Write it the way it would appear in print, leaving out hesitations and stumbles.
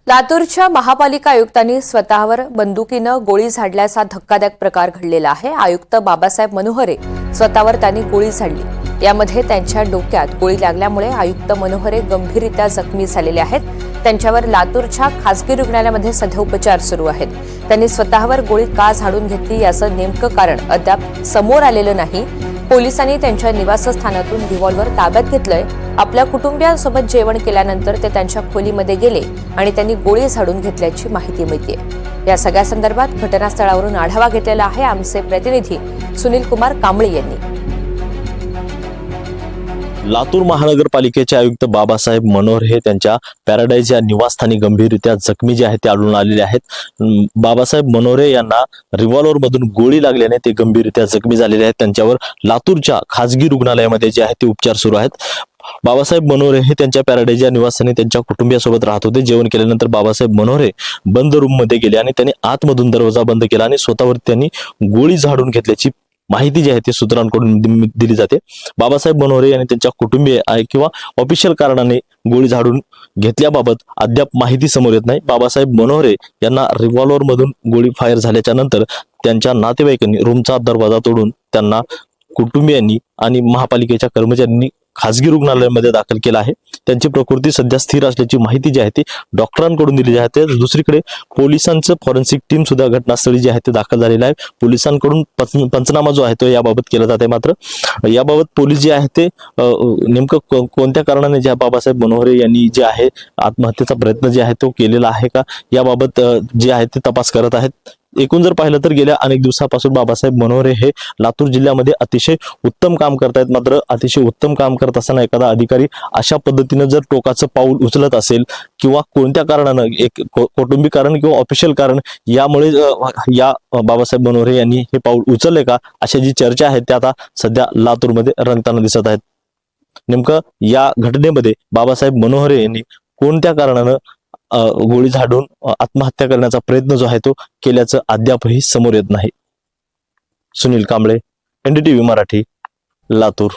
लातूरच्या महापालिका आयुक्तांनी स्वतःवर बंदुकीनं गोळी झाडल्याचा धक्कादायक प्रकार घडलेला आहे। आयुक्त बाबासाहेब मनोहरे स्वतःवर त्यांनी गोळी झाडली। यामध्ये त्यांच्या डोक्यात गोळी लागल्यामुळे आयुक्त मनोहरे गंभीररित्या जखमी झालेले आहेत। त्यांच्यावर लातूरच्या खासगी रुग्णालयामध्ये सध्या उपचार सुरू आहेत। त्यांनी स्वतःवर गोळी का झाडून घेतली याचं नेमकं कारण अद्याप समोर आलेलं नाही। पोलिसांनी त्यांच्या निवासस्थानातून रिव्हॉल्व्हर ताब्यात घेतलंय। आपल्या कुटुंबियांसोबत जेवण केल्यानंतर ते त्यांच्या खोलीमध्ये गेले आणि त्यांनी गोळी झाडून घेतल्याची माहिती मिळते। या सगळ्या संदर्भात घटनास्थळावरून आढावा घेतलेला आहे आमचे प्रतिनिधी सुनील कुमार कांबळे यांनी। लातूर महानगरपालिकेचे आयुक्त बाबासाहेब मनोहरे हे त्यांच्या पॅराडाईज या निवासस्थानी गंभीररित्या जखमी जे आहेत ते आढळून आलेले आहेत। बाबासाहेब मनोहरे यांना रिव्हॉल्व्हर मधून गोळी लागल्याने ते गंभीररित्या जखमी झालेले आहेत। त्यांच्यावर लातूरच्या खासगी रुग्णालयामध्ये जे आहे ते उपचार सुरू आहेत। बाबासाहेब मनोहरे हे त्यांच्या पॅराडाईज या निवासस्थानी त्यांच्या कुटुंबियासोबत राहत होते। जेवण केल्यानंतर बाबासाहेब मनोहरे बंद रूम मध्ये गेले आणि त्यांनी आतमधून दरवाजा बंद केला आणि स्वतःवर त्यांनी गोळी झाडून घेतल्याची माहिती जी आहे ती सूत्रांकडून दिली जाते। बाबासाहेब मनोहरे यांनी त्यांच्या कुटुंबीय किंवा ऑफिशियल कारणाने गोळी झाडून घेतल्याबाबत अद्याप माहिती समोर येत नाही। बाबासाहेब मनोहरे यांना रिव्हॉल्व्हर मधून गोळी फायर झाल्याच्या नंतर त्यांच्या नातेवाईकांनी रूमचा दरवाजा तोडून त्यांना कुटुंबियांनी आणि महापालिकेच्या कर्मचाऱ्यांनी खासगी रुग्णालयामध्ये दाखल केला आहे। त्यांची प्रकृती सध्या स्थिर असल्याची माहिती जी आहे ती डॉक्टरांकडून दिली जाते। दुसरीकडे पोलिसांचं फॉरेन्सिक टीम सुद्धा घटनास्थळी जी आहे ते दाखल झालेला आहे। पोलिसांकडून पंचनामा जो आहे तो याबाबत केला जाते। मात्र याबाबत पोलीस जे आहे ते नेमकं कोणत्या कारणाने ज्या बाबासाहेब मनोहरे यांनी जे आहे आत्महत्येचा प्रयत्न जे आहे तो केलेला आहे का याबाबत जे आहे ते तपास करत आहेत। एकूण जर पाहिलं तर गेल्या अनेक दिवसापासून बाबासाहेब मनोहरे हे लातूर जिल्ह्यामध्ये अतिशय उत्तम काम करतायत। मात्र अतिशय उत्तम काम करत असताना एखादा अधिकारी अशा पद्धतीने जर टोकाचं पाऊल उचलत असेल किंवा कोणत्या कारणानं एक कौटुंबिक कारण किंवा ऑफिशियल कारण यामुळे या बाबासाहेब मनोहरे यांनी हे पाऊल उचलले का अशा जी चर्चा आहे त्या आता सध्या लातूरमध्ये रंगताना दिसत आहेत। नेमकं या घटनेमध्ये बाबासाहेब मनोहरे यांनी कोणत्या कारणानं गोळी झाडून आत्महत्या करण्याचा प्रयत्न जो आहे तो केल्याचं अद्यापही समोर येत नाही। सुनील कांबळे, NDTV मराठी, लातूर।